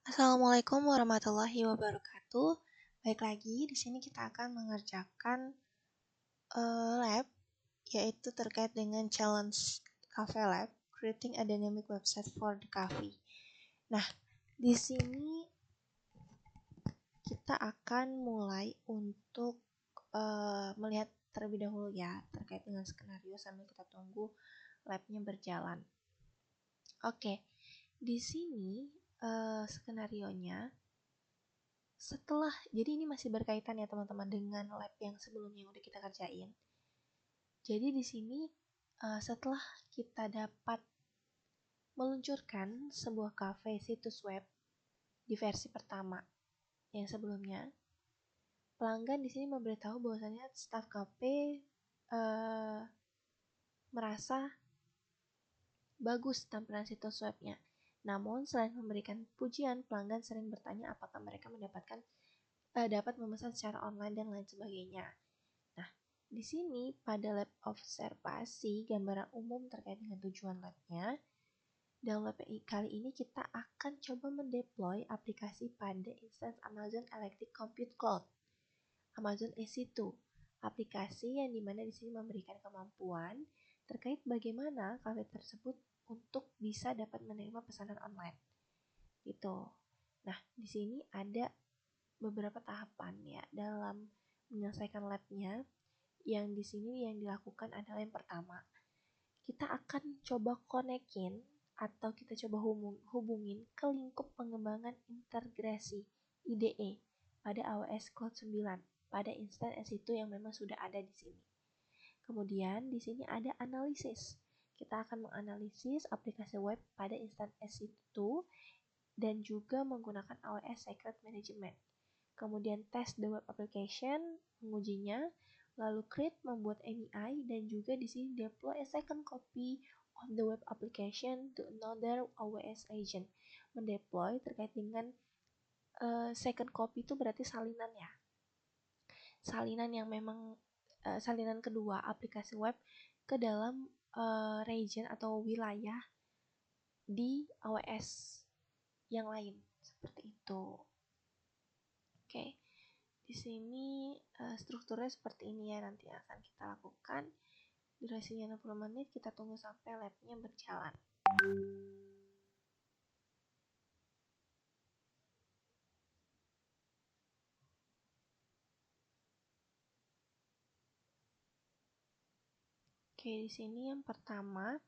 Assalamualaikum warahmatullahi wabarakatuh. Baik lagi, di sini kita akan mengerjakan lab, yaitu terkait dengan challenge Cafe Lab, creating a dynamic website for the cafe. Nah, di sini kita akan mulai untuk melihat terlebih dahulu ya, terkait dengan skenario sambil kita tunggu labnya berjalan. Oke, di sini skenarionya. Jadi ini masih berkaitan ya teman-teman dengan lab yang sebelumnya yang udah kita kerjain. Jadi di sini setelah kita dapat meluncurkan sebuah cafe situs web di versi pertama yang sebelumnya, pelanggan di sini memberitahu bahwasannya staf cafe merasa bagus tampilan situs webnya. Namun selain memberikan pujian, pelanggan sering bertanya apakah mereka dapat memesan secara online dan lain sebagainya. Nah, di sini pada lab observasi gambaran umum terkait dengan tujuan labnya. Dalam lab kali ini kita akan coba mendeploy aplikasi pada instance Amazon Electric Compute Cloud, Amazon EC2, aplikasi yang dimana di sini memberikan kemampuan terkait bagaimana kafe tersebut untuk bisa dapat menerima pesanan online. Gitu. Nah, di sini ada beberapa tahapan ya dalam menyelesaikan labnya. Yang di sini yang dilakukan adalah yang pertama, kita akan coba konekin atau kita coba hubungin ke lingkup pengembangan integrasi IDE pada AWS Cloud 9 pada instansi itu yang memang sudah ada di sini. Kemudian di sini ada analisis. Kita akan menganalisis aplikasi web pada instansi itu dan juga menggunakan AWS Secret Management. Kemudian test the web application, mengujinya, lalu create membuat API dan juga di sini deploy a second copy of the web application to another AWS agent. Mendeploy terkait dengan second copy itu berarti salinan ya. Salinan yang memang salinan kedua aplikasi web ke dalam region atau wilayah di AWS yang lain seperti itu. Oke. Di sini strukturnya seperti ini ya, nanti akan kita lakukan. Durasinya 60 menit, kita tunggu sampai labnya berjalan. Oke, di sini yang pertama,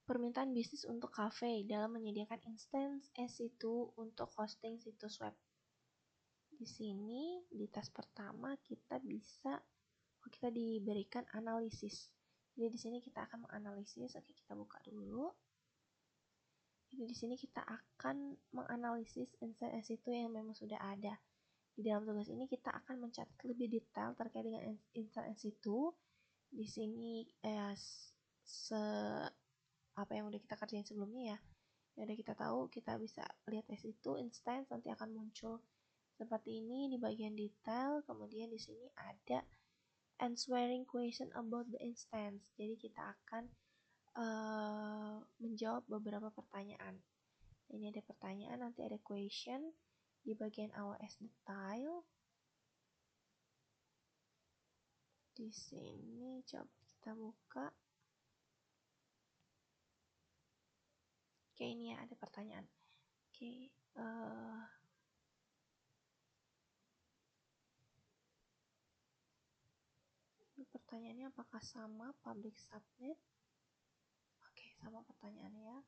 permintaan bisnis untuk cafe dalam menyediakan instance EC2 untuk hosting situs web. Di sini di tes pertama kita diberikan analisis. Jadi di sini kita akan menganalisis. Oke, kita buka dulu. Jadi di sini kita akan menganalisis instance EC2 yang memang sudah ada. Di dalam tugas ini kita akan mencatat lebih detail terkait dengan instance EC2. Di sini apa yang udah kita kerjain sebelumnya ya. Yang udah kita tahu, kita bisa lihat EC2 instance nanti akan muncul seperti ini di bagian detail. Kemudian di sini ada answering question about the instance. Jadi kita akan menjawab beberapa pertanyaan. Ini ada pertanyaan, nanti ada question di bagian AWS detail. Di sini coba kita buka. Oke, ini ya ada pertanyaan. Oke, pertanyaannya apakah sama public subnet? Oke, sama pertanyaannya ya.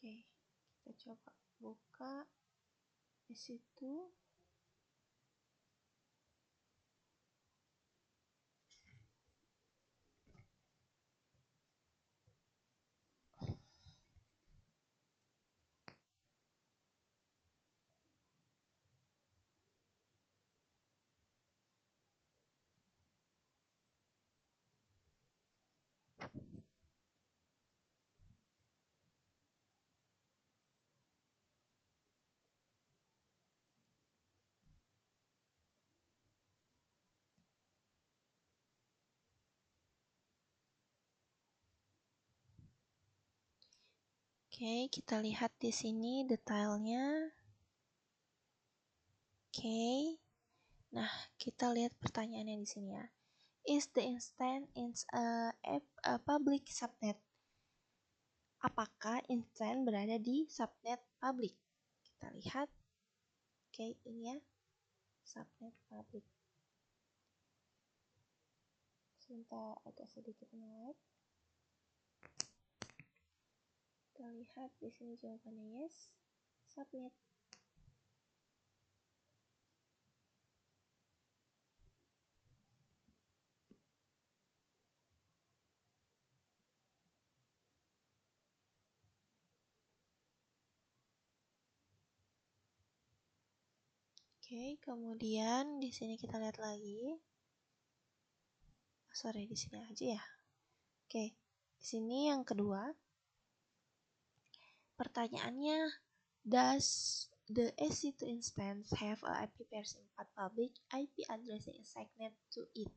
Oke, kita coba buka di situ. Oke, kita lihat di sini detailnya. Oke. Nah, kita lihat pertanyaannya di sini ya. Is the instance a public subnet? Apakah instance berada di subnet public? Kita lihat. Oke, ini ya. Subnet public. Sebentar, agak sedikit menarik. Kita lihat di sini jawabannya yes. Subnet. Oke, kemudian di sini kita lihat lagi. Sorry, di sini aja ya. Oke, di sini yang kedua. Pertanyaannya, does the EC2 instance have a IP pairs 4 public IP addressing assigned to it?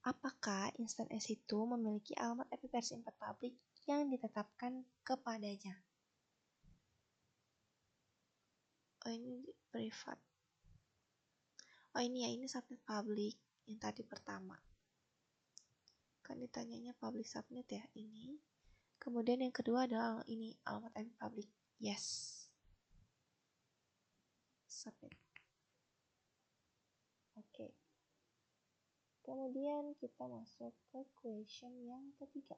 Apakah instansi EC2 memiliki alamat IP pairs 4 public yang ditetapkan kepadanya? Oh, ini privat. Oh, ini ya, ini subnet public yang tadi pertama. Kan ditanyanya public subnet ya, ini. Kemudian yang kedua adalah ini alamat IP public. Yes. Subnet. Oke. Kemudian kita masuk ke question yang ketiga.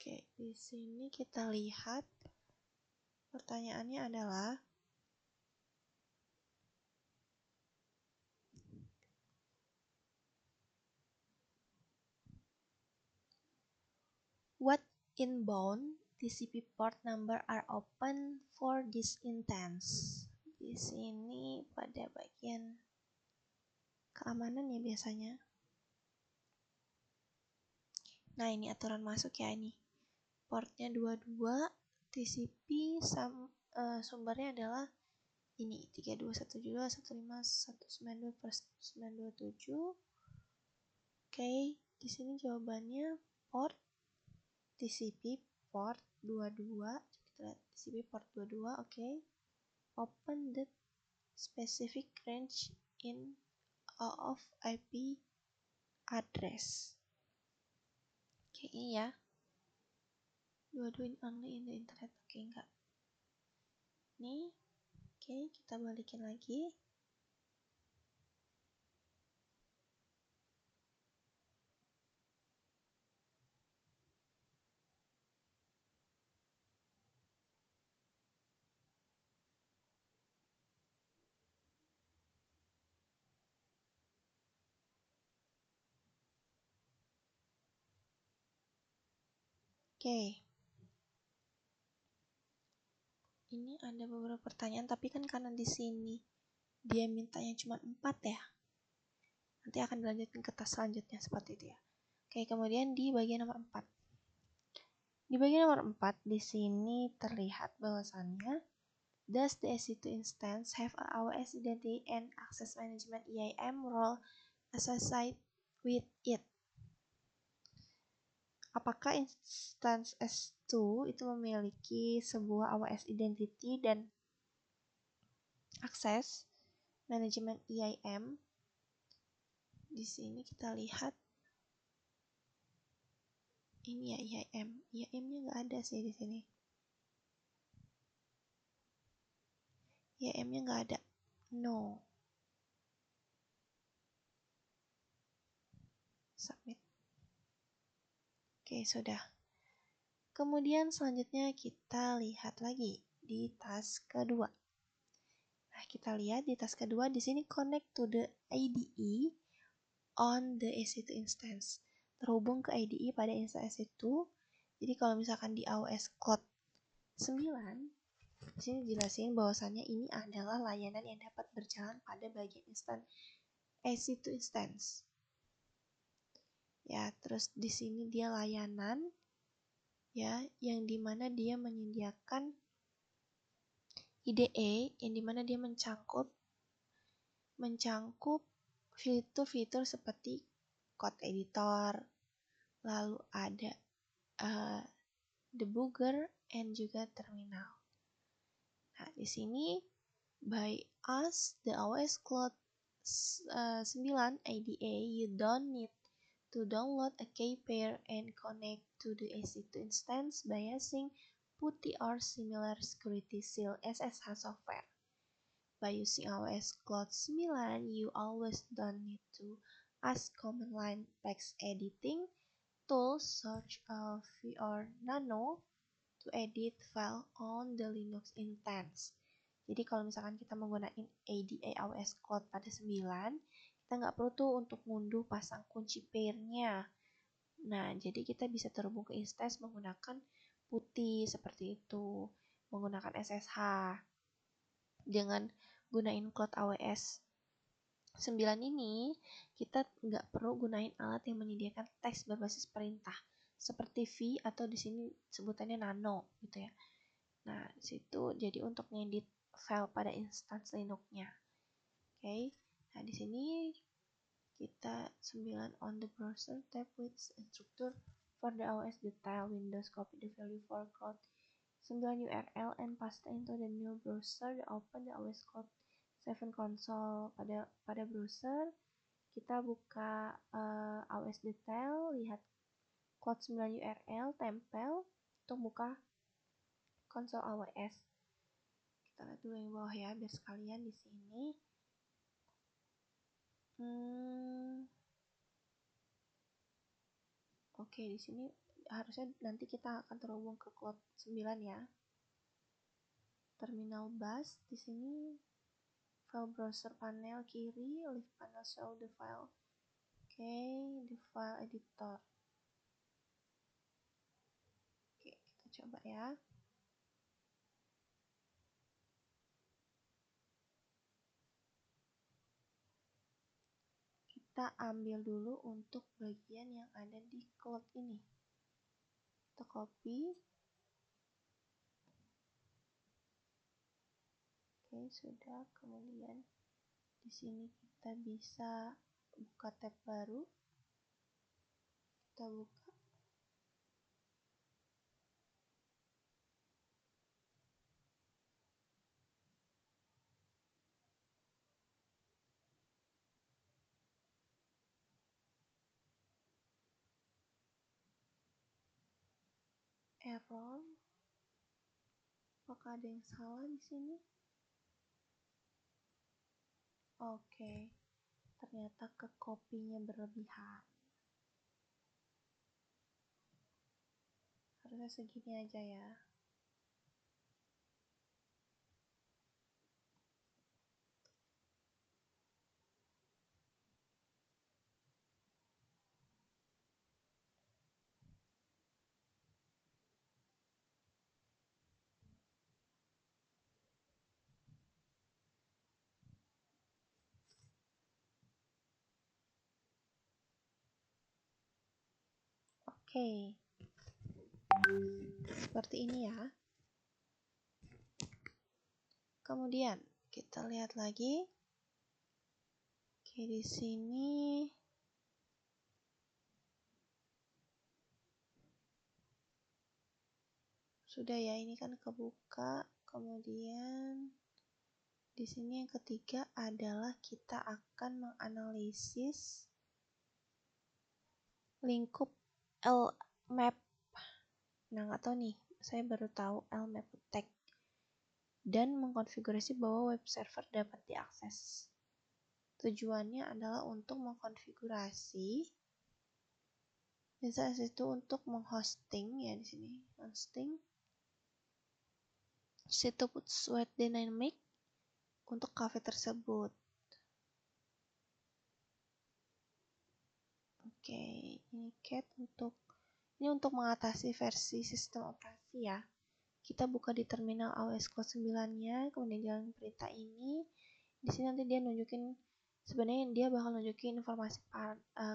Oke, di sini kita lihat pertanyaannya adalah what inbound TCP port number are open for this instance? Di sini pada bagian keamanan ya biasanya. Nah, ini aturan masuk ya ini. Portnya 22, TCP sumbernya adalah ini 32.172.15192/927. Oke, di sini jawabannya port TCP port 22. Kita lihat TCP port 22, oke. Open the specific range in of IP address. Oke, ini ya. 22 only in the internet. Oke, enggak. Nih. Oke, kita balikin lagi. Oke. Ini ada beberapa pertanyaan, tapi kan karena di sini dia mintanya cuma 4 ya. Nanti akan dilanjutkan ke tas selanjutnya seperti itu ya. Oke, kemudian di bagian nomor 4. Di bagian nomor 4 di sini terlihat bahwasannya does the EC2 instance have a AWS identity and access management EIM role associated with it? Apakah instance S2 itu memiliki sebuah AWS identity dan access management EIM? Di sini kita lihat ini ya EIM. EIM-nya nggak ada sih di sini. EIM-nya nggak ada. No. Submit. Oke, sudah. Kemudian selanjutnya kita lihat lagi di task kedua. Nah, kita lihat di task kedua di sini connect to the IDE on the EC2 instance. Terhubung ke IDE pada instance EC2. Jadi kalau misalkan di AWS Cloud 9, di sini jelasin bahwasannya ini adalah layanan yang dapat berjalan pada bagian instance EC2 instance. Ya, terus di sini dia layanan ya, yang dimana dia menyediakan IDE, yang dimana dia mencangkup fitur-fitur seperti code editor, lalu ada debugger, and juga terminal. Nah, di sini by us the OS Cloud 9 IDE, you don't need to download a key-pair and connect to the EC2 instance by using PuTTY or similar security seal SSH software. By using OS Cloud 9, you always don't need to ask command line text editing tools such as VR Nano to edit file on the Linux instance. Jadi kalau misalkan kita menggunakan IDE OS Cloud pada 9, kita nggak perlu tuh untuk ngunduh pasang kunci pair-nya. Nah, jadi kita bisa terhubung ke instance menggunakan PuTTY seperti itu, menggunakan SSH. Dengan gunain Cloud AWS 9 ini, kita nggak perlu gunain alat yang menyediakan teks berbasis perintah seperti V atau di sini sebutannya Nano gitu ya. Nah, di situ jadi untuk ngedit file pada instance Linux-nya. Oke. Nah, di sini kita 9 on the browser tab with instructor for the OS detail Windows copy the value for cloud 9 URL and paste into the new browser. Open the OS Cloud 7 console. Pada browser kita buka OS detail, lihat Cloud 9 URL, tempel untuk buka konsol AWS. Kita lihat dulu yang bawah ya, biar sekalian di sini. Oke, di sini harusnya nanti kita akan terhubung ke Cloud 9 ya. Terminal bus di sini file browser panel kiri, left panel show the file. Oke, the file editor. Oke, kita coba ya. Kita ambil dulu untuk bagian yang ada di cloud ini. Kita copy. Oke, sudah. Kemudian di sini kita bisa buka tab baru. Kita buka. Error. Apakah ada yang salah di sini? Oke, ternyata ke copy-nya berlebihan. Harusnya segini aja ya. Oke, seperti ini ya. Kemudian kita lihat lagi. Oke, di sini sudah ya, ini kan kebuka. Kemudian di sini yang ketiga adalah kita akan menganalisis lingkup LMAP. Nah, nggak tahu nih, saya baru tahu LMAP attack. Dan mengkonfigurasi bahwa web server dapat diakses. Tujuannya adalah untuk mengkonfigurasi, misalnya itu untuk menghosting ya di sini, hosting situs web dynamic untuk cafe tersebut. Oke, ini cat ini untuk mengatasi versi sistem operasi ya. Kita buka di terminal AWS Cloud 9-nya, kemudian jalan perintah ini. Di sini nanti dia nunjukin, sebenarnya dia bakal nunjukin informasi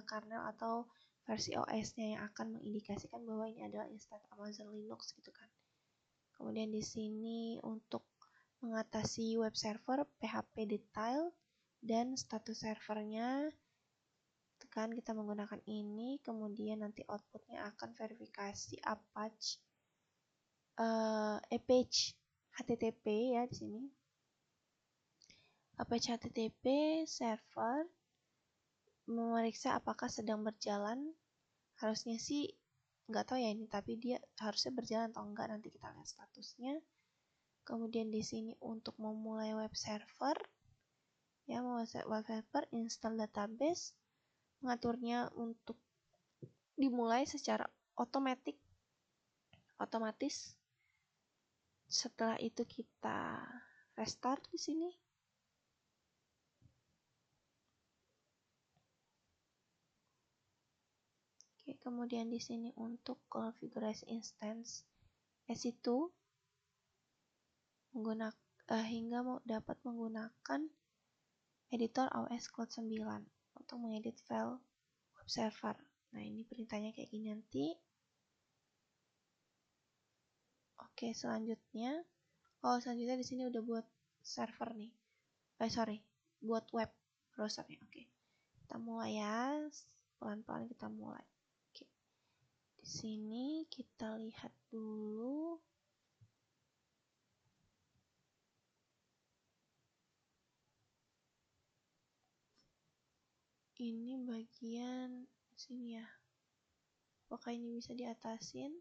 kernel atau versi OS-nya yang akan mengindikasikan bahwa ini adalah instansi Amazon Linux gitu kan. Kemudian di sini untuk mengatasi web server, PHP detail dan status servernya, tekan kita menggunakan ini. Kemudian nanti outputnya akan verifikasi Apache, Apache HTTP ya di sini. Apache HTTP server memeriksa apakah sedang berjalan. Harusnya sih nggak tahu ya ini, tapi dia harusnya berjalan atau enggak, nanti kita lihat statusnya. Kemudian di sini untuk memulai web server, ya web server, install database, mengaturnya untuk dimulai secara otomatis. Setelah itu kita restart di sini. Oke, kemudian di sini untuk konfigurasi instance EC2 hingga dapat menggunakan editor AWS Cloud 9 untuk mengedit file web server. Nah, ini perintahnya kayak gini nanti. Oke, selanjutnya di sini udah buat server nih. Buat web browsernya. Oke. Kita mulai ya. Pelan-pelan kita mulai. Oke. Di sini kita lihat dulu. Ini bagian sini ya. Apakah ini bisa diatasin?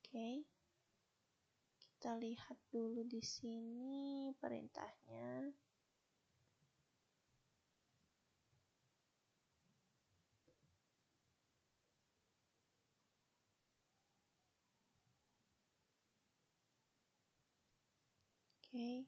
Oke. Kita lihat dulu di sini perintahnya. Oke.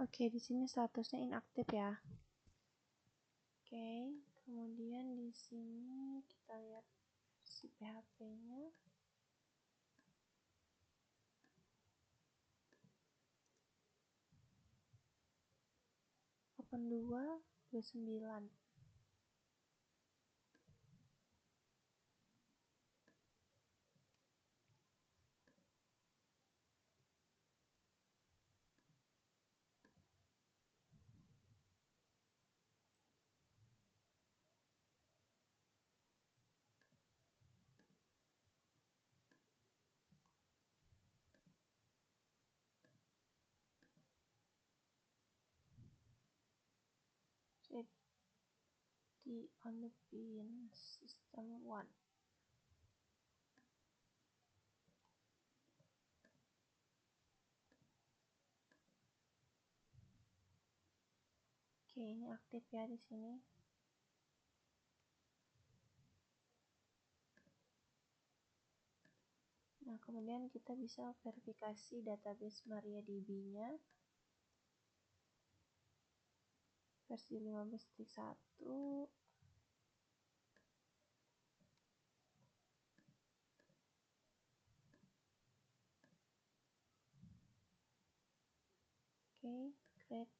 Oke, di sini statusnya inaktif ya. Oke, kemudian di sini kita lihat si PHP-nya. Open 229. Jadi on the pin system 1. Oke, ini aktif ya di sini. Nah, kemudian kita bisa verifikasi database MariaDB-nya versi 15.1. Oke, create.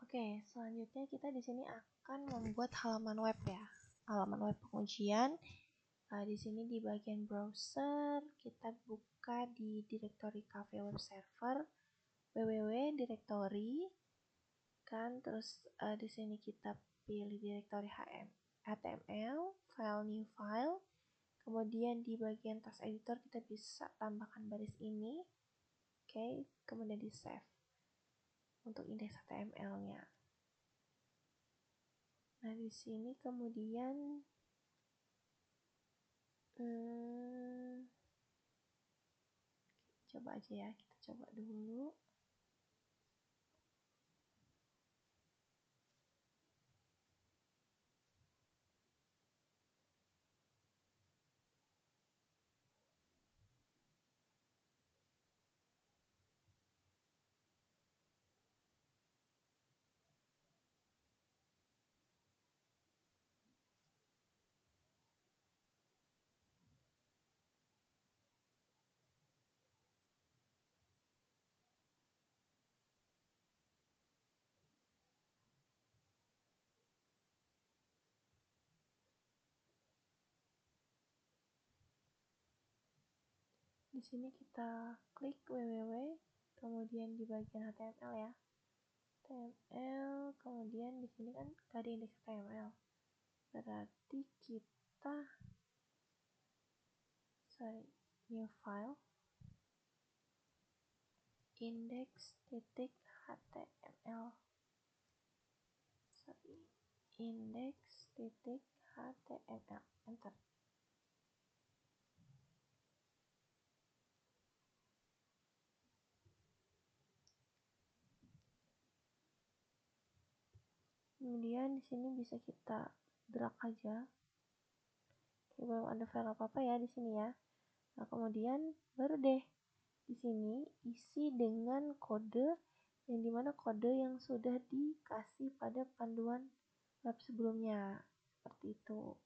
Oke, selanjutnya kita di sini akan membuat halaman web ya. Halaman web pengujian. Di sini di bagian browser kita buka di directory cafe web server www directory kan, terus di sini kita pilih directory HTML, file new file. Kemudian di bagian task editor kita bisa tambahkan baris ini. Oke, kemudian di save untuk indeks HTML-nya. Nah, di sini kemudian coba aja ya, kita coba dulu. Di sini kita klik www, kemudian di bagian HTML ya. HTML, kemudian di sini kan gak ada indeks HTML. Berarti kita new file index.html index.html, enter. Kemudian di sini bisa kita drag aja. Oke, belum ada file apa-apa ya di sini ya. Nah, kemudian baru deh di sini isi dengan kode yang dimana kode yang sudah dikasih pada panduan web sebelumnya, seperti itu.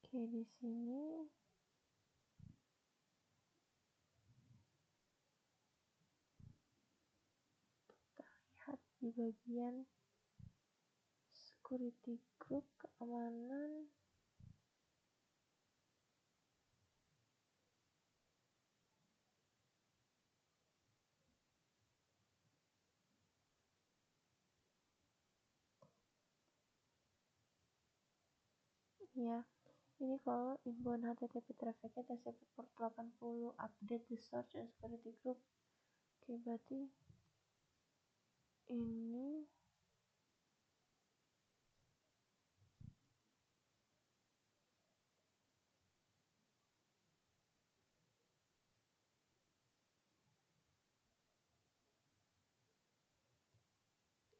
Oke, di sini kita lihat di bagian security group, keamanan. Ya, ini kalau inbound HTTP trafficnya TCP port 80, update the search and security group. Oke, berarti ini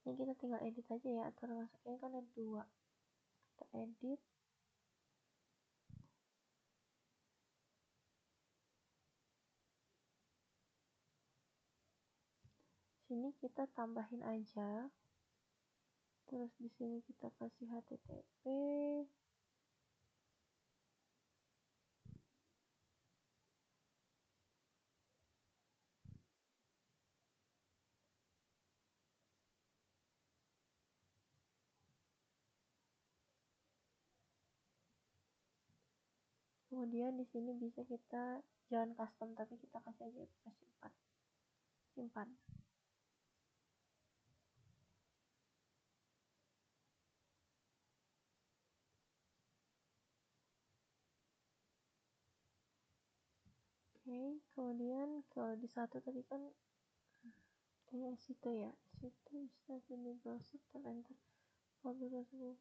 kita tinggal edit aja ya, aturan masuknya kan ada 2. Kita edit. Sini kita tambahin aja. Terus di sini kita kasih HTTP. Kemudian di sini bisa kita jangan custom, tapi kita kasih aja simpan. Simpan. Oke, kemudian kalau di satu tadi kan ini situ ya, situ bisa di browser, enter. folder tersebut.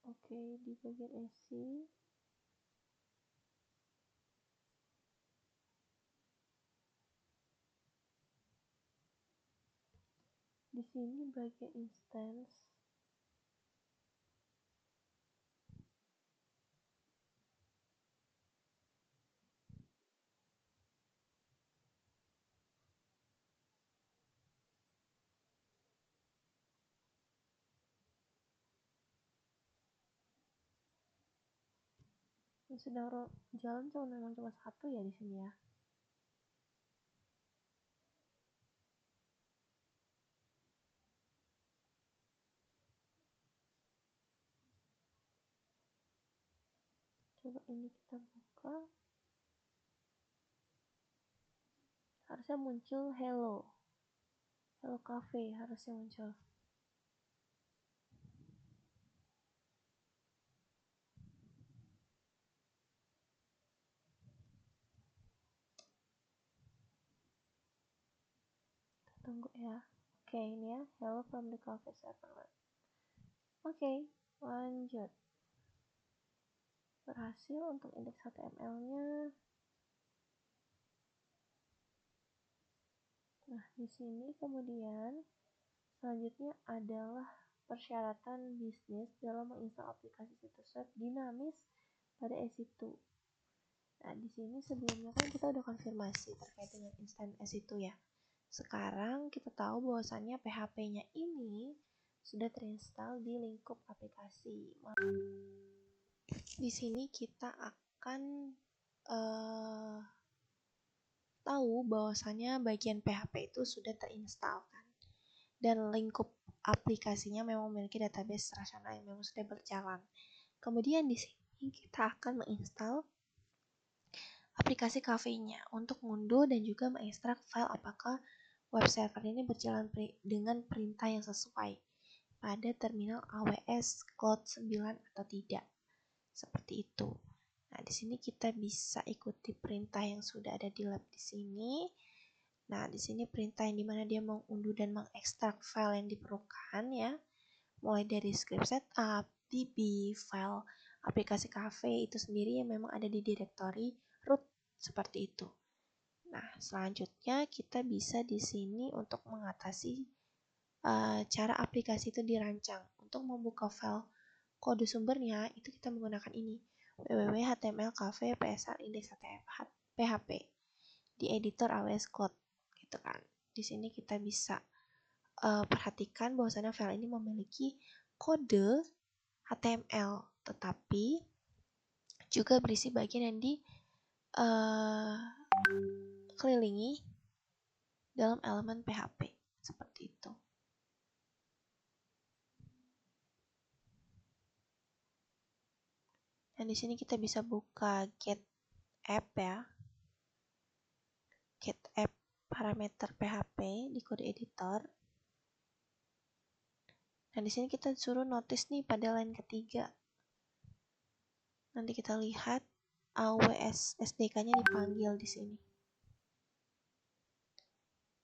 Oke, di bagian isi di sini bagian instance yang sedang jalan cuma satu ya di sini ya. Coba ini kita buka, harusnya muncul hello cafe harusnya muncul. Kita tunggu ya. Oke, ini ya, hello from the cafe server. Oke, lanjut. Berhasil untuk indeks HTML-nya. Nah, di sini kemudian selanjutnya adalah persyaratan bisnis dalam menginstal aplikasi situs web dinamis pada EC2. Nah, di sini sebelumnya kan kita udah konfirmasi terkait dengan instant EC2 ya. Sekarang kita tahu bahwasannya PHP-nya ini sudah terinstall di lingkup aplikasi. Di sini kita akan tahu bahwasannya bagian PHP itu sudah terinstall kan, dan lingkup aplikasinya memang memiliki database rasional yang memang sudah berjalan. Kemudian di sini kita akan menginstal aplikasi kafenya untuk mengunduh dan juga mengekstrak file apakah web server ini berjalan dengan perintah yang sesuai pada terminal AWS Cloud 9 atau tidak. Seperti itu. Nah, di sini kita bisa ikuti perintah yang sudah ada di lab di sini. Nah, di sini perintah yang dimana dia mengunduh dan mengekstrak file yang diperlukan ya. Mulai dari script setup, DB, file aplikasi cafe itu sendiri yang memang ada di direktori root seperti itu. Nah, selanjutnya kita bisa di sini untuk mengatasi cara aplikasi itu dirancang. Untuk membuka file kode sumbernya itu kita menggunakan ini, www.html-cafe-psr-index-php di editor AWS Cloud gitu kan. Di sini kita bisa perhatikan bahwasanya file ini memiliki kode HTML, tetapi juga berisi bagian yang dikelilingi dalam elemen PHP seperti itu. Dan di sini kita bisa buka get app ya, get app parameter PHP di kode editor. Dan di sini kita suruh notice nih pada line ketiga. Nanti kita lihat AWS SDK-nya dipanggil di sini.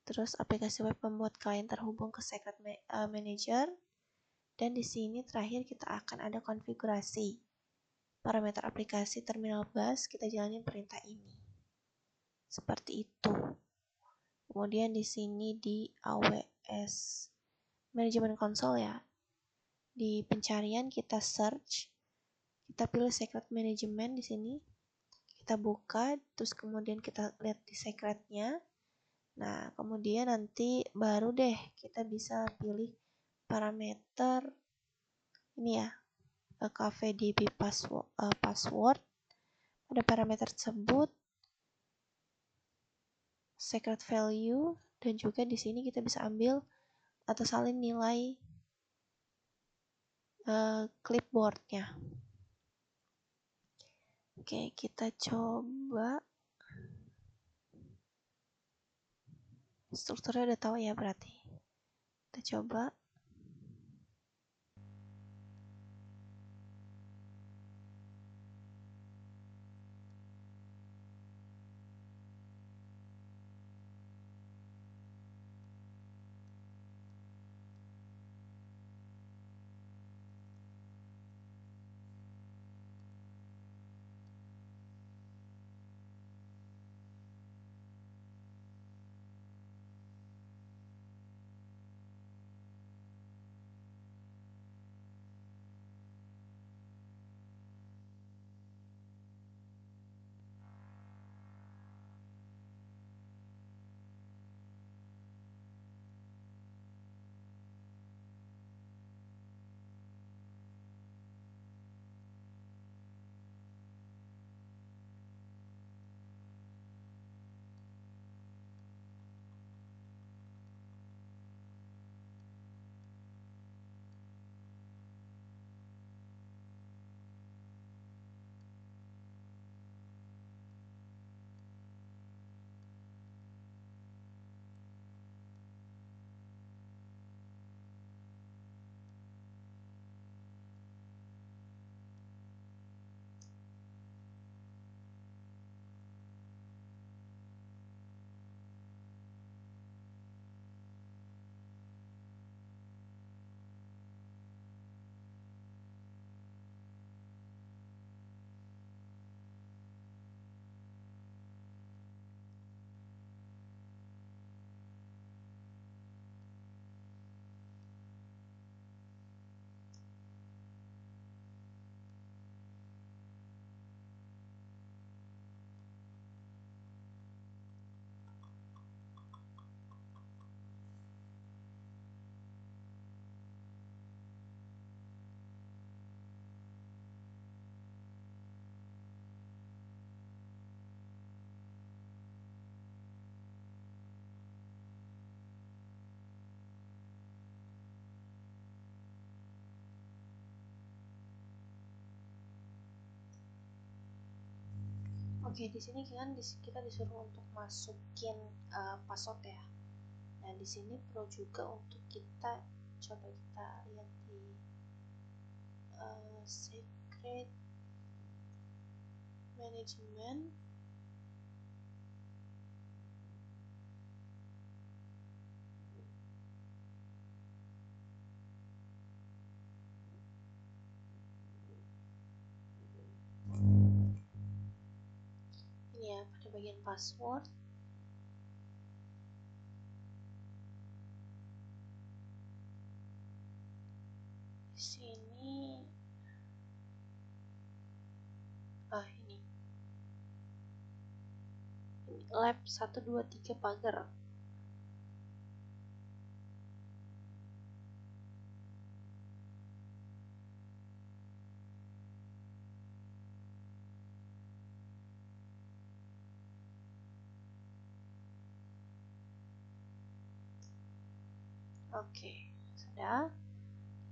Terus aplikasi web membuat klien terhubung ke Secret Manager. Dan di sini terakhir kita akan ada konfigurasi parameter aplikasi terminal bus, kita jalanin perintah ini. Seperti itu. Kemudian di sini di AWS Management Console ya. Di pencarian kita search, kita pilih Secret Management di sini. Kita buka, terus kemudian kita lihat di secretnya. Nah, kemudian nanti baru deh kita bisa pilih parameter ini ya, CafeDB password. Pada parameter tersebut secret value, dan juga di sini kita bisa ambil atau salin nilai clipboardnya. Oke, kita coba. Strukturnya udah tahu ya berarti. Kita coba. Oke, di sini kan kita disuruh untuk masukin password ya. Nah, di sini perlu juga untuk kita coba kita lihat di secret management. Ini ya, pada bagian password. Di sini ini lab 123 pagar. Oke, kita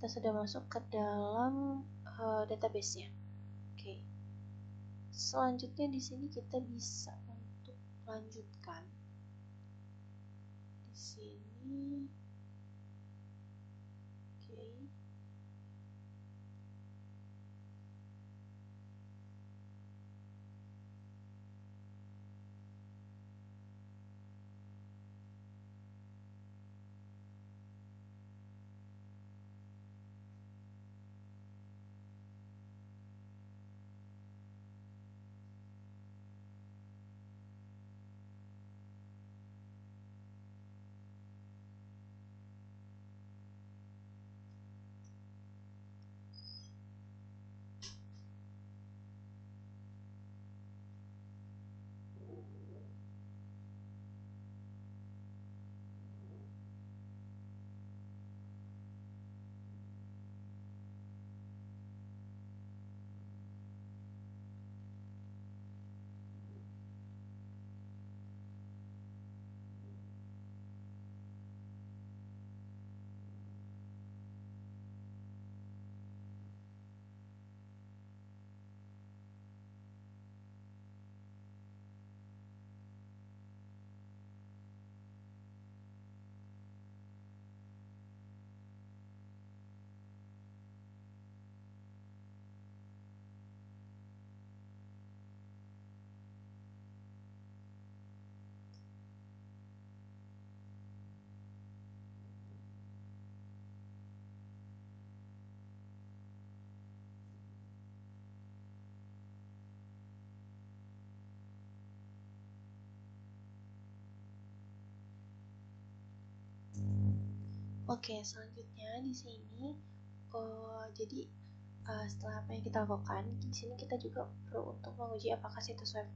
sudah masuk ke dalam database-nya. Oke. Selanjutnya di sini kita bisa untuk lanjutkan. Di sini oke. Oke, selanjutnya di sini jadi setelah apa yang kita lakukan, di sini kita juga perlu untuk menguji apakah situs web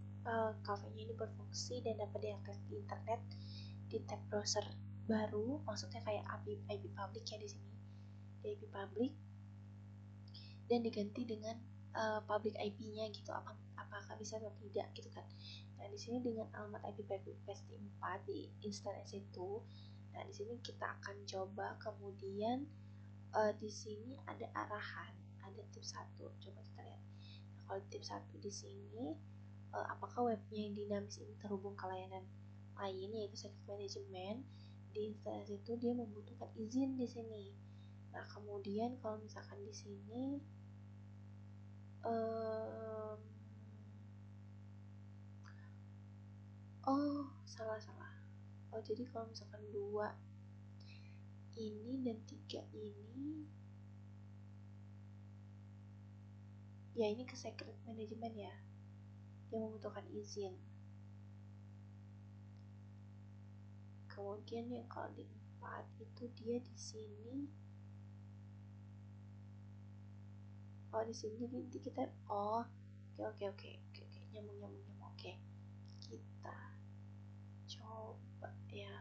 cafe-nya ini berfungsi dan dapat diakses di internet di tab browser baru, maksudnya kayak IP public ya di sini, di IP public dan diganti dengan public IP-nya gitu, apakah bisa atau tidak gitu kan. Nah, di sini dengan alamat IP public pasti 4 di instansi itu. Nah, di sini kita akan coba, kemudian di sini ada arahan, ada tips 1. Coba kita lihat. Nah, kalau tips 1 di sini, apakah webnya yang dinamis ini terhubung ke layanan lain yaitu service management. Di instansi itu dia membutuhkan izin di sini. Nah, kemudian kalau misalkan di sini salah. Jadi kalau misalkan 2 ini dan 3 ini, ya ini ke secret management ya, dia membutuhkan izin. Kemudian yang kalau di 4 itu dia di sini, di sini nanti kita oke, nyambung. Oke, kita coba ya.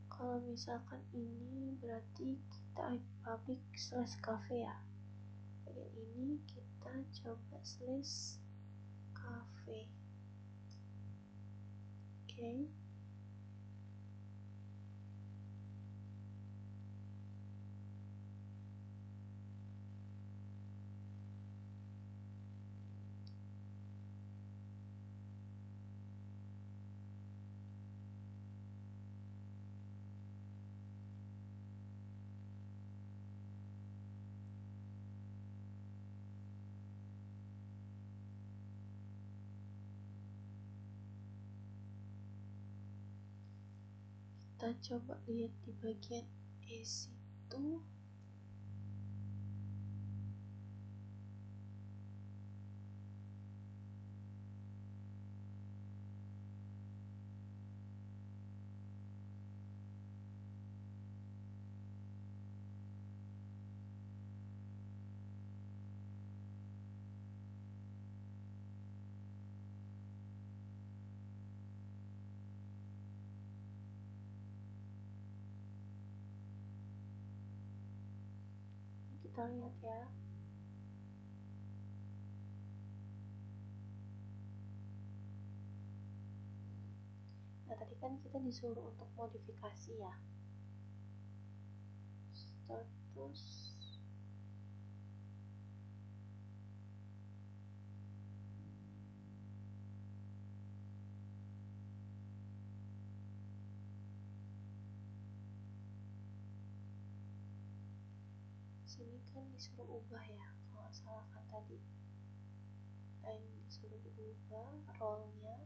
Kalau misalkan ini berarti kita IP public / cafe ya. Bagian ini kita coba / cafe. Oke. Kita coba lihat di bagian isi itu. Kita lihat ya. Nah, tadi kan kita disuruh untuk modifikasi ya. Status sini kan disuruh ubah ya, kalau nggak salah kan tadi. Nah, ini disuruh diubah role-nya.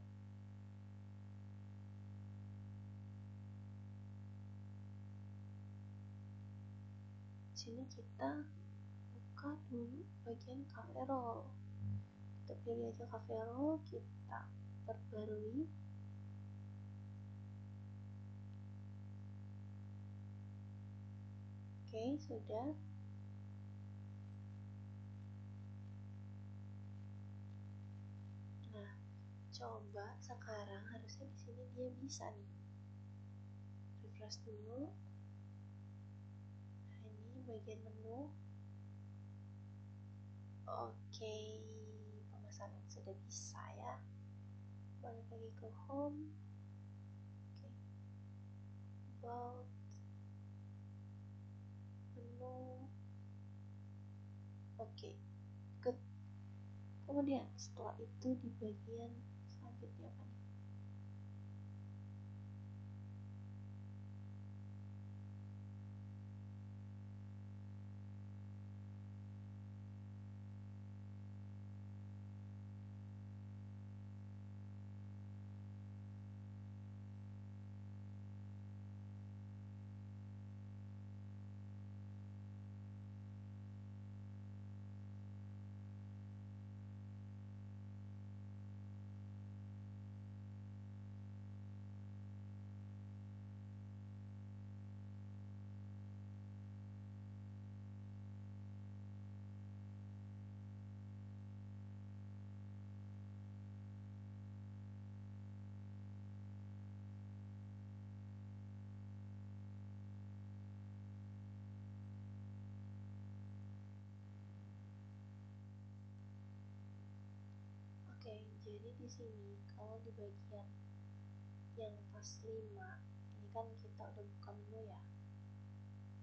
Sini kita buka dulu bagian cafe role. Kita pilih aja cafe role, kita perbarui. Oke, sudah. Nah, coba sekarang harusnya di sini dia bisa nih. Refresh dulu. Nah, ini bagian menu. Oke, pemesanan sudah bisa ya. Balik lagi ke home. Oke, about menu. Oke, good. Kemudian setelah itu di bagian selanjutnya apa nih? Oke, jadi di sini kalau di bagian yang tas 5, ini kan kita udah buka menu ya.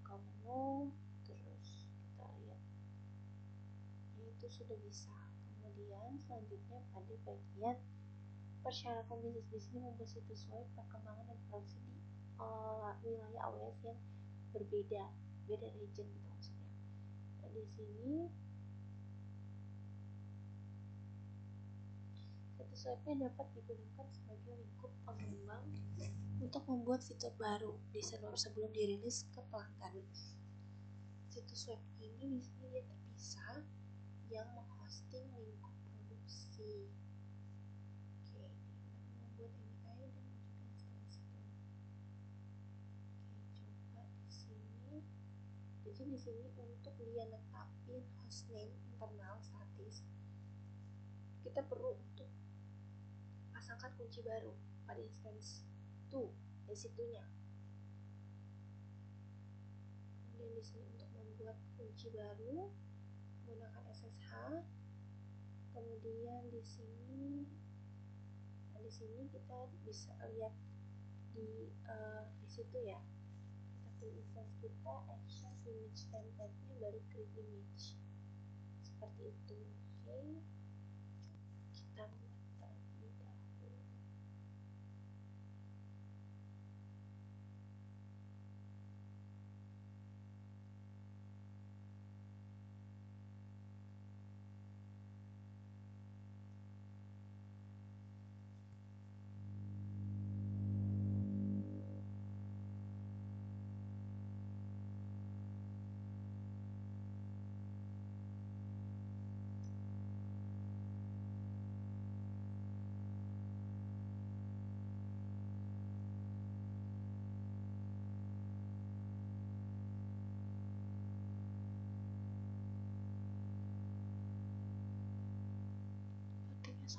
Buka menu, terus kita lihat itu sudah bisa. Kemudian selanjutnya pada bagian persyaratan bisnis di sini membuat situs web perkembangan dan produksi di wilayah AWS yang berbeda, beda region gitu maksudnya. Nah, di sini situs webnya dapat digunakan sebagai lingkup pengembang untuk membuat fitur baru di server sebelum dirilis ke pelanggan. Situs web ini di sini dia terpisah yang menghosting lingkup produksi. Oke, dia membuat API dan juga installasi. Oke, coba di sini. Jadi di sini untuk dia netapin hostname internal statis, kita perlu untuk pasangkan kunci baru pada instance 2 di situnya. Kemudian di sini untuk membuat kunci baru menggunakan SSH. Kemudian di sini, nah di sini kita bisa lihat di situ ya. Kita pilih instance kita, action image template-nya, baru create image. Seperti itu. Oke. Kita buat terlebih dahulu.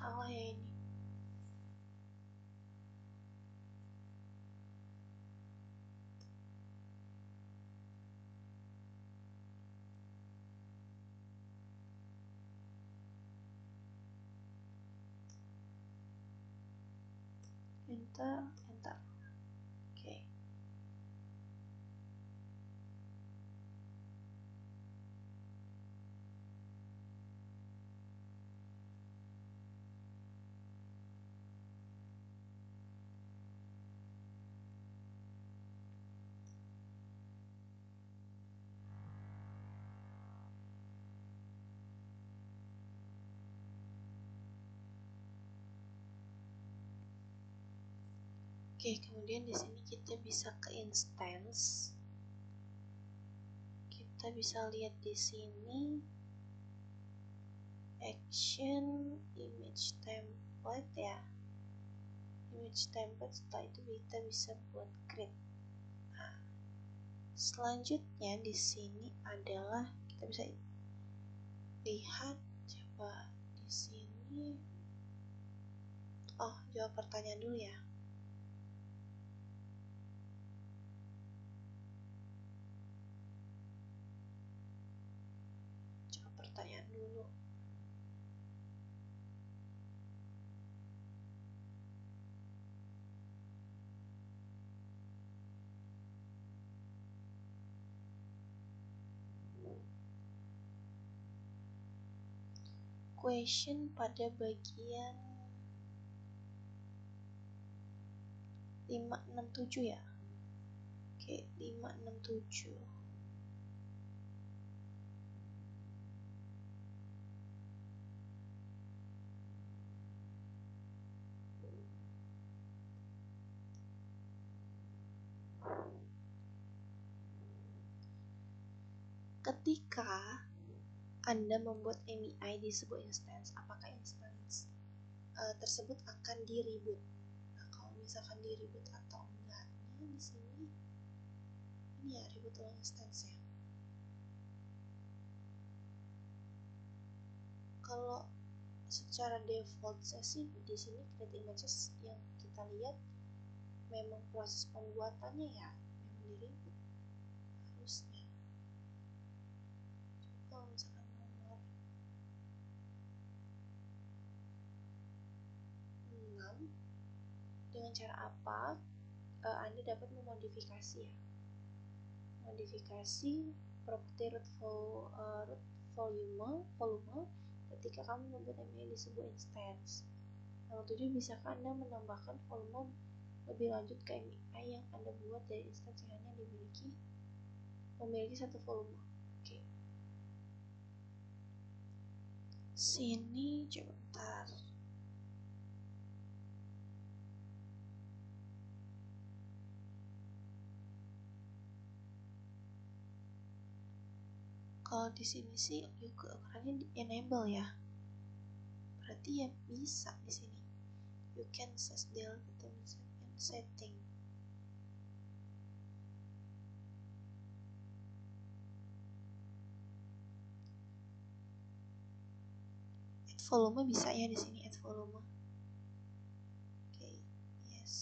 Salah ya ini. Enter. Oke. Oke, kemudian di sini kita bisa ke instance. Kita bisa lihat di sini action image template ya. Image template, setelah itu kita bisa buat create. Nah, selanjutnya di sini adalah kita bisa lihat, coba di sini. Oh, jawab pertanyaan dulu ya. Jawab pertanyaan dulu. Question pada bagian 567 ya. Oke, 567. Ketika Anda membuat AMI di sebuah instance, apakah instance tersebut akan di-reboot? Nah, kalau misalkan di-reboot atau enggaknya di sini, ini ya reboot ulang instance ya. Kalau secara default sih di sini create images yang kita lihat memang proses pembuatannya ya memang di-reboot harusnya. Coba kalau misalkan nomor 6, dengan cara apa Anda dapat memodifikasi ya, modifikasi properti root volume ketika kamu membuat MI di sebuah instance. Yang ketujuh, bisakah Anda menambahkan volume lebih lanjut ke MI yang Anda buat dari instance yang hanya memiliki satu volume. Oke. Sini coba bentar. Kalau di sini sih ukurannya di enable ya. Berarti ya bisa di sini. You can set delta in setting. Add volume bisa ya di sini, add volume. Oke, yes.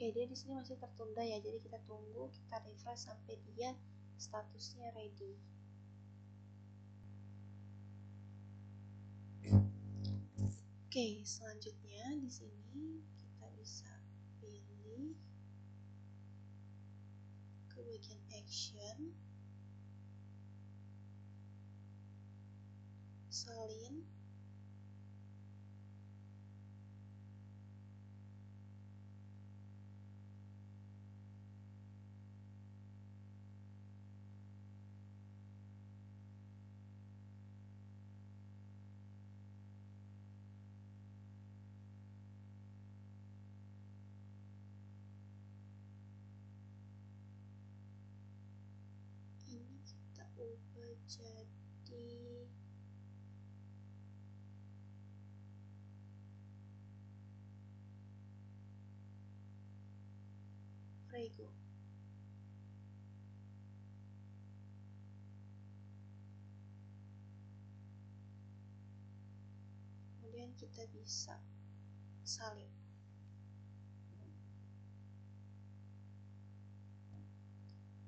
Oke, dia di sini masih tertunda ya, jadi kita tunggu, kita refresh sampai dia statusnya ready. Oke, selanjutnya di sini kita bisa pilih ke bagian action, salin, ini kita ubah jadi Rego. Kemudian kita bisa salin.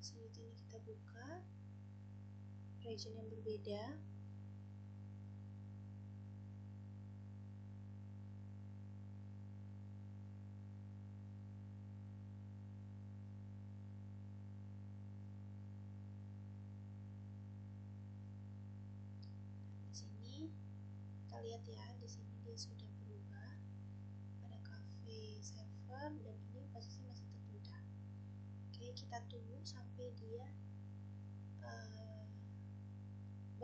Selanjutnya ini kita buka region yang berbeda. Di sini kita lihat ya, di sini dia sudah berubah pada cafe server dan ini posisi masih tertunda. Oke, kita tunggu sampai dia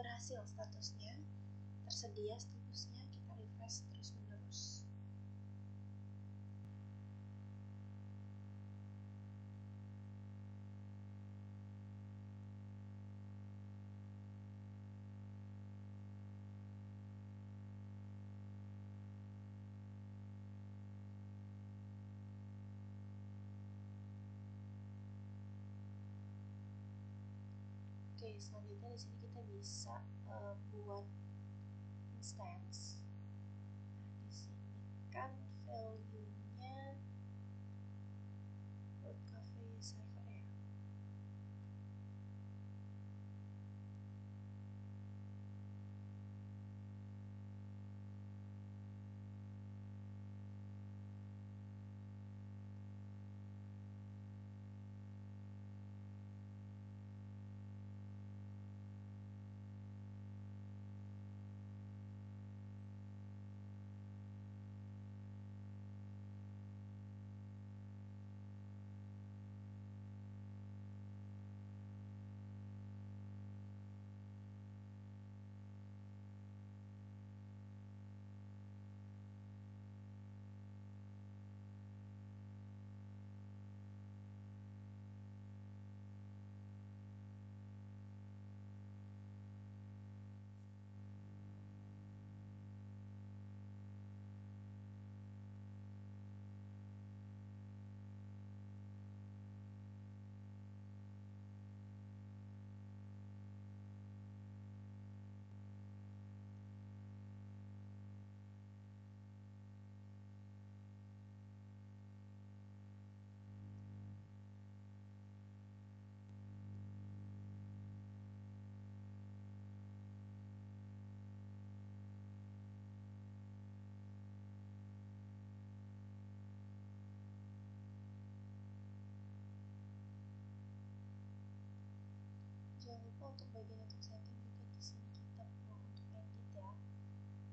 berhasil statusnya, tersedia statusnya, kita refresh terus menerus. Oke, selanjutnya di sini kita bisa buat instance. Nah, di sini kan value-nya buat cafe server ya. Jangan lupa untuk bagian untuk setting juga di sini kita perlu untuk edit ya.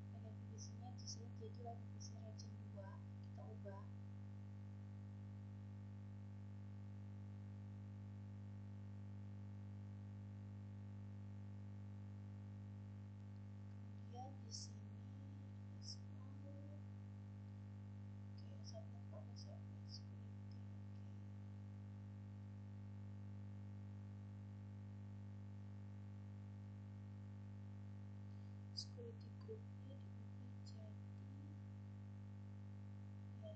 Bagian privasinya di sini jadi live privasi region 2 kita ubah. Kemudian di sini oke, subnet public server security, security groupnya diubah jadi ya.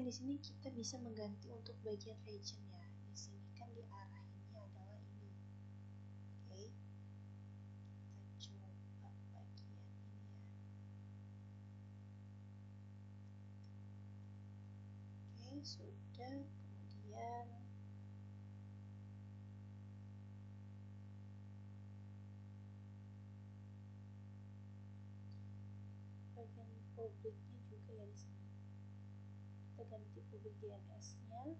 di sini kita bisa mengganti untuk bagian region ya. Di sini kan diarahinnya adalah ini. Oke. Kita coba bagian ini ya. Oke, sudah. Kemudian bagian publiknya juga ya di sini. Kita ganti publik DNS-nya.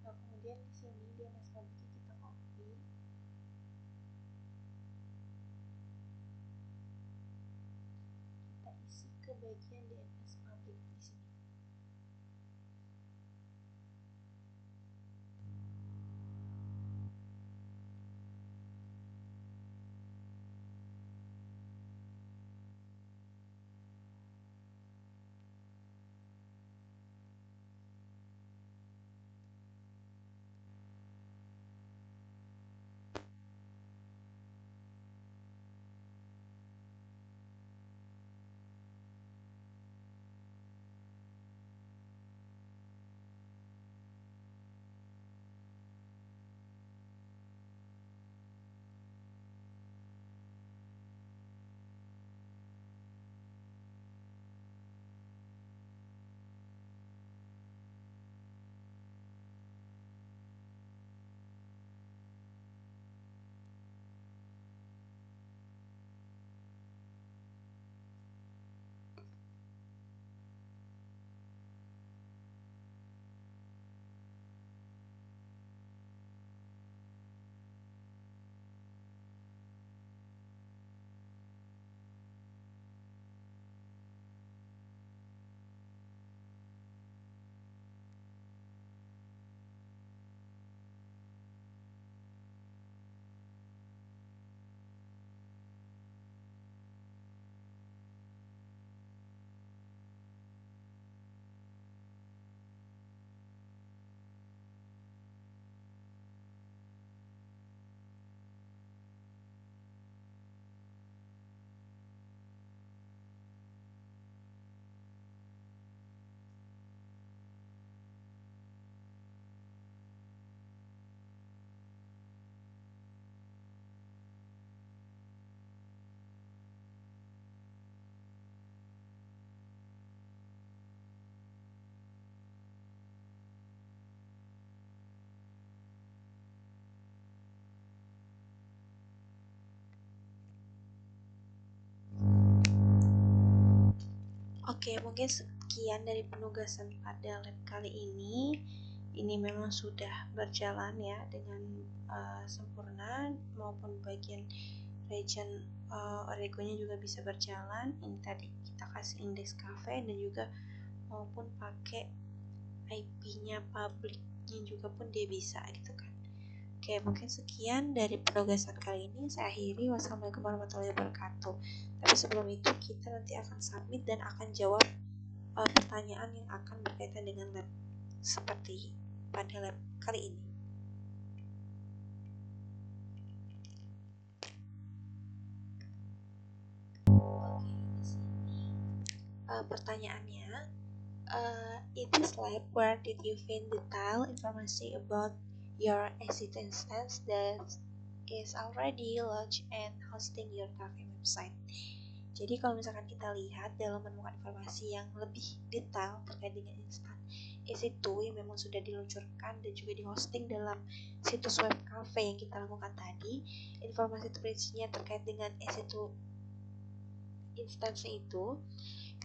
Nah, kemudian di sini DNS publiknya kita copy. Kita isi ke bagian DNS publik di sini. Oke, mungkin sekian dari penugasan pada lab kali ini. Ini memang sudah berjalan ya dengan sempurna, maupun bagian region Oregonnya juga bisa berjalan. Ini tadi kita kasih indeks cafe dan juga maupun pakai IP-nya publiknya juga pun dia bisa gitu kan. Oke, mungkin sekian dari penugasan kali ini. Saya akhiri. Wassalamualaikum warahmatullahi wabarakatuh. Tapi sebelum itu kita nanti akan submit dan akan jawab pertanyaan yang akan berkaitan dengan lab seperti pada lab kali ini. Oke, di sini pertanyaannya, in this lab, where did you find detailed information about your exit instance that is already launched and hosting your cafe website? Jadi kalau misalkan kita lihat dalam menemukan informasi yang lebih detail terkait dengan instan EC2 yang memang sudah diluncurkan dan juga dihosting dalam situs web cafe yang kita lakukan tadi, informasi terperincinya terkait dengan EC2 instansi itu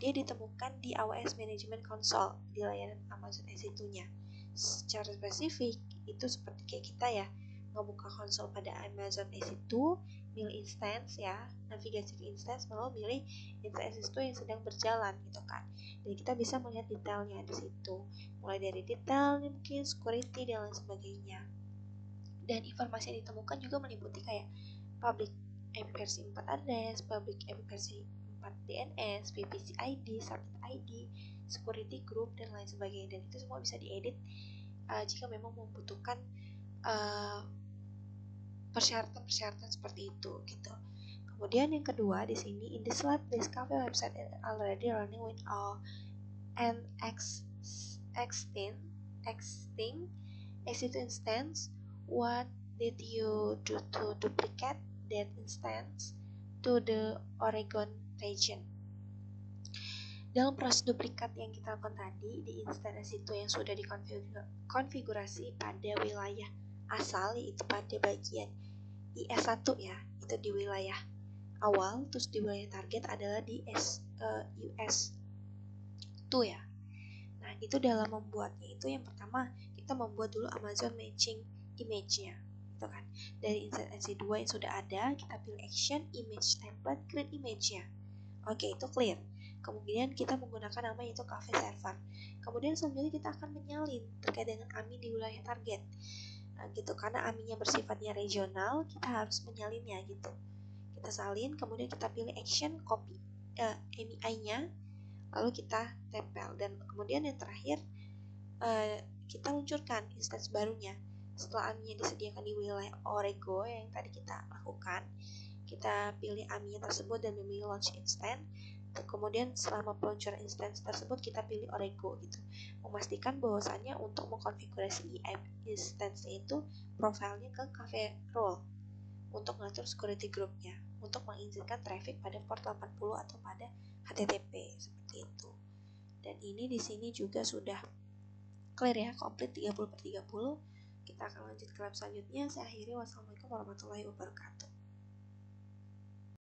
dia ditemukan di AWS Management Console di layanan Amazon EC2-nya. Secara spesifik, itu seperti kayak kita ya, ngebuka konsol pada Amazon EC2, milih instance ya, navigasi ke instance, lalu milih instance EC2 yang sedang berjalan gitu kan. Jadi kita bisa melihat detailnya di situ, mulai dari detail mungkin security dan lain sebagainya. Dan informasi yang ditemukan juga meliputi kayak public IP versi 4 address, public IP versi 4 DNS, VPC ID, subnet ID, security group, dan lain sebagainya. Dan itu semua bisa diedit jika memang membutuhkan persyaratan-persyaratan seperti itu gitu. Kemudian yang kedua di sini, in the slide this cafe website is already running with all an existing EC2 instance. What did you do to duplicate that instance to the Oregon region? Dalam proses duplikat yang kita lakukan tadi di instansi itu yang sudah dikonfigurasi pada wilayah asal, yaitu pada bagian IS1 ya, itu di wilayah awal, terus di wilayah target adalah di US2 ya. Nah, itu dalam membuatnya itu yang pertama kita membuat dulu Amazon matching image-nya gitu kan. Dari instansi 2 yang sudah ada, kita pilih action image template create image-nya. Oke, itu clear. Kemudian kita menggunakan nama yaitu cafe server. Kemudian selanjutnya kita akan menyalin terkait dengan AMI di wilayah target. Nah, gitu, karena AMI-nya bersifatnya regional, kita harus menyalinnya gitu. Kita salin, kemudian kita pilih action copy AMI-nya, lalu kita tempel. Dan kemudian yang terakhir kita luncurkan instance barunya. Setelah AMI-nya disediakan di wilayah Oregon yang tadi kita lakukan, kita pilih AMI-nya tersebut dan memilih launch instance. Kemudian selama peluncuran instance tersebut kita pilih Oregon gitu, memastikan bahwasannya untuk mengkonfigurasi instance itu profilnya ke cafe role untuk mengatur security groupnya, untuk mengizinkan traffic pada port 80 atau pada HTTP seperti itu. Dan ini di sini juga sudah clear ya, komplit 30/30. Kita akan lanjut ke lab selanjutnya. Saya akhiri, wassalamualaikum warahmatullahi wabarakatuh.